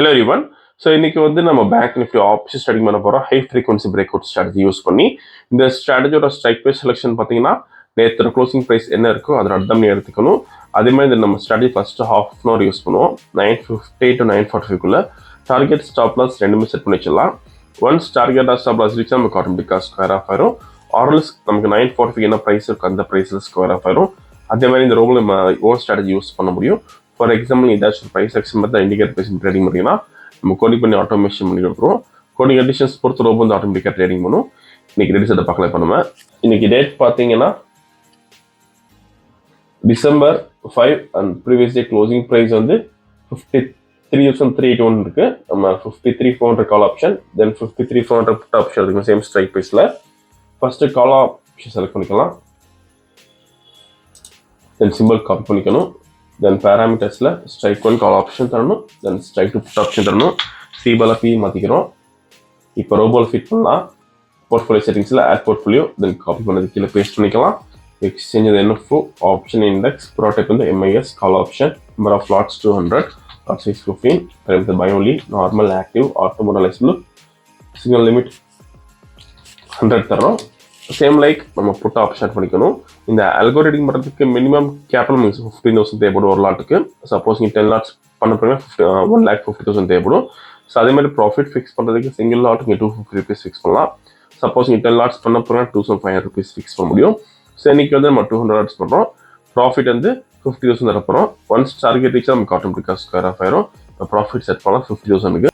Hello everyone. So இன்னைக்கு வந்து நம்ம பேங்க் நிஃப்டி ஆப்ஷன் ஸ்டடி பண்ண போறோம். High frequency break out strategy use பண்ணி இந்த ஸ்ட்ராட்டஜியோட ஸ்ட்ரைக் ப்ரைஸ் செலெக்ஷன் பார்த்தீங்கன்னா நேற்று க்ளோசிங் ப்ரைஸ் என்ன இருக்கோ அதோட அர்த்தம் எடுத்துக்கணும். அதே மாதிரி இந்த நம்ம strategy first half an hour use பண்ணுவோம். 9:50 to 9:45 டார்கெட் ஸ்டாப் லாஸ் ரெண்டுமே செட் பண்ணி வச்சிடலாம். Once target stop loss reach நமக்கு ஆட்டோமேட்டிக்காக ஸ்கொயர் ஆஃப் ஆயிரும். ஆர்எல்ஸ் நமக்கு 9:45 என்ன ப்ரைஸ் இருக்கு அந்த ப்ரைஸில் ஸ்கொயர் ஆஃப் ஆயிரும். அதே மாதிரி இந்த ரோவில் நம்ம ஓன் ஸ்ட்ராட்டஜி யூஸ் பண்ண முடியும். ஃபார் எக்ஸாம்பிள் ஏதாச்சும் ப்ரைஸ் ஆக்ஷன் பார்த்து இண்டிகேட் ப்ரைஸ் ட்ரேடிங் பண்ணிங்கன்னா நம்ம கோடிங் பண்ணி ஆட்டோமேஷன் பண்ணி கொடுத்துருவோம். கோடிங் கண்டிஷன்ஸ் பொறுத்த ரொம்ப வந்து ஆட்டோமேட்டிக்காக ட்ரேடிங் பண்ணும். இன்னைக்கு ரெடி செட்டை பார்க்கலாம். இப்போ நம்ம இன்னைக்கு டேட் பார்த்தீங்கன்னா December 5 and previous day closing price வந்து 53,381 இருக்கு. நம்ம 53,400 call option, then 53,400 put option இருக்கு சேம் ஸ்ட்ரைக் ப்ரைஸில். ஃபர்ஸ்ட் கால் ஆப்ஷன் செலக்ட் பண்ணிக்கலாம், தென் சிம்பிள் காப்பி பண்ணிக்கணும், தென் பேராமீட்டர்ஸில் ஸ்ட்ரைக் 1 கால் ஆப்ஷன் தரணும், தென் ஸ்ட்ரைக் 2 புட் ஆப்ஷன் தரணும். சிபால பி மாற்றிக்கிறோம். இப்போ ரோபோல் ஃபிட் பண்ணலாம். போர்ட்ஃபோலியோ செட்டிங்ஸில் ஆட் போர்ட்ஃபோலியோ, தென் காப்பி பண்ணது கீழே பேஸ்ட் பண்ணிக்கலாம். Exchange NFO option index product வந்து MIS call option, number of lots 200, lot size 15, time buy only, normal active ஆட்டோமோடலைஸ்பிள், சிக்னல் லிமிட் 100 தரோம். சேம் லைக் நம்ம புட் ஆப்ஷன் பண்ணிக்கணும். இந்த அல்கோரிதம் பண்ணுறதுக்கு மினிமம் கேபிட்டல் மீன்ஸ் 15,000 தேவைப்படும் ஒரு லாட்டுக்கு. சப்போஸ் நீங்கள் 10 லாட்ஸ் பண்ண போகிறீங்க 1,50,000 தேவைப்படும். ஸோ அதே மாதிரி ப்ராஃபிட் ஃபிக்ஸ் பண்ணுறதுக்கு சிங்கிள் லாட்டுக்கு 250 rupees ஃபிக்ஸ் பண்ணலாம். சப்போஸ் நீங்கள் 10 லாட்ஸ் பண்ண போகிறீங்க 2,500 rupees ஃபிக்ஸ் பண்ண முடியும். ஸோ இன்னைக்கு வந்து நம்ம 200 லாட்ஸ் பண்ணுறோம். ப்ராஃபிட் வந்து 50,000 தரப்போகிறோம். ஒன்ஸ் டார்கெட் ரீச் நமக்கு ஆட்டோமேட்டிக்காக ஸ்கொயர் ஆஃப் ஆயிரும். ப்ராஃபிட் செட் பண்ணலாம் 50,000க்கு.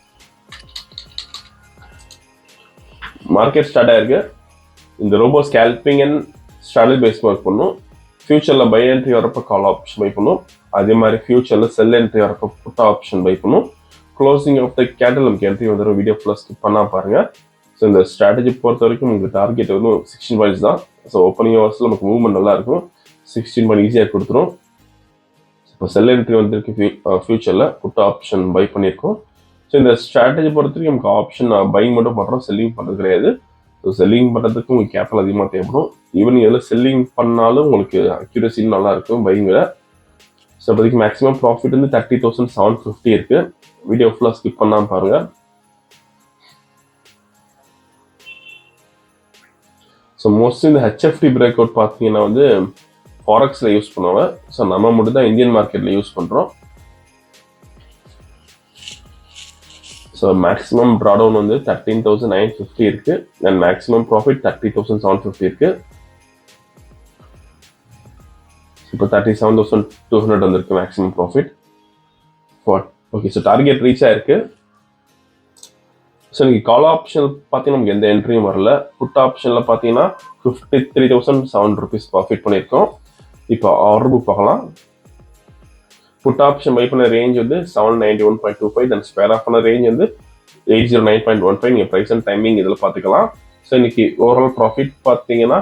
மார்க்கெட் ஸ்டார்ட் ஆயிருக்கு. இந்த robo scalping and strategy base work பண்ணும். ஃபியூச்சரில் பை என்ட்ரி வரப்போ கால் ஆப்ஷன் பை பண்ணும். அதே மாதிரி ஃபியூச்சரில் செல் என்ட்ரி வரப்போ புட் ஆப்ஷன் பை பண்ணும். க்ளோசிங் ஆஃப் த கேண்டில் நமக்கு என்ட்ரி வந்துடும். வீடியோ ஃபுல்லாக ஸ்கிப் பண்ணால் பாருங்கள். ஸோ இந்த ஸ்ட்ராட்டஜி பொறுத்த வரைக்கும் உங்களுக்கு டார்கெட் வந்து 16 பாயிண்ட்ஸ் தான். ஸோ ஓப்பனிங் ஹவர்ஸில் நமக்கு மூவ்மெண்ட் நல்லா இருக்கும். 16 பாயிண்ட் ஈஸியாக கொடுத்துரும். இப்போ செல் என்ட்ரி வந்துருக்கு. ஃபியூச்சரில் புட் ஆப்ஷன் பை பண்ணியிருக்கோம். ஸோ இந்த ஸ்ட்ராட்டஜி பொறுத்த வரைக்கும் நமக்கு ஆப்ஷன் பைங் மட்டும் பண்ணுறோம், செல்லிங் பண்ணுறது கிடையாது. ஸோ செல்லிங் பண்ணுறதுக்கு உங்களுக்கு கேபிட்டல் அதிகமாக தேவைப்படும். ஈவன் இதில் செல்லிங் பண்ணாலும் உங்களுக்கு அக்யூரஸின்னு நல்லா இருக்கும் பைங்கில். ஸோ இப்போதைக்கு மேக்ஸிமம் ப்ராஃபிட் வந்து 30,750 இருக்குது. வீடியோ ஃபுல்லாக ஸ்கிப் பண்ணாமல் பாருங்கள். ஸோ மோஸ்ட்லி இந்த ஹெச்எஃப்டி பிரேக் அவுட் பார்த்தீங்கன்னா வந்து ஃபாரெக்ஸில் யூஸ் பண்ணுவாங்க. ஸோ நம்ம மட்டும் தான் இந்தியன் மார்க்கெட்டில் யூஸ் பண்ணுறோம். ஸோ மேக்ஸிமம் ட்ராடவுன் வந்து 13,950 இருக்கு. தென் மேக்ஸிமம் ப்ராஃபிட் 30,750 இருக்கு. இப்போ 37,200 வந்திருக்கு maximum profit. Okay, so target reach ஆயிருக்கு. ஸோ நீங்கள் கால் ஆப்ஷன் பார்த்தீங்கன்னா நமக்கு எந்த என்ட்ரியும் வரல. புட் ஆப்ஷனில் பார்த்தீங்கன்னா 53,700 rupees ப்ராஃபிட் பண்ணியிருக்கோம். இப்போ ஆர்டர் புக் பார்க்கலாம். புட் ஆப்ஷன் பை பண்ண ரேஞ்ச் வந்து 791.25, தென் ஸ்கொயர் ஆஃப் பண்ண ரேஞ்ச் வந்து 809.15. நீங்கள் ப்ரைஸ் அண்ட் டைமிங் இதில் பார்த்துக்கலாம். ஸோ இன்னைக்கு ஓவரால் ப்ராஃபிட் பார்த்தீங்கன்னா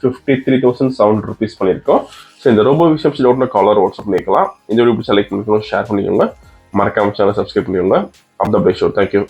53,700 rupees பண்ணியிருக்கோம். ஸோ இந்த ரோபோ விஷயம் டவுட்னா காலர் வாட்ஸ்அப் பண்ணிக்கலாம். இந்த வீடியோ செலக்ட் பண்ணிக்கணும், ஷேர் பண்ணிக்கோங்க. மறக்காம சேனல் சப்ஸ்கிரைப் பண்ணிக்கோங்க. Of the best show. Thank you.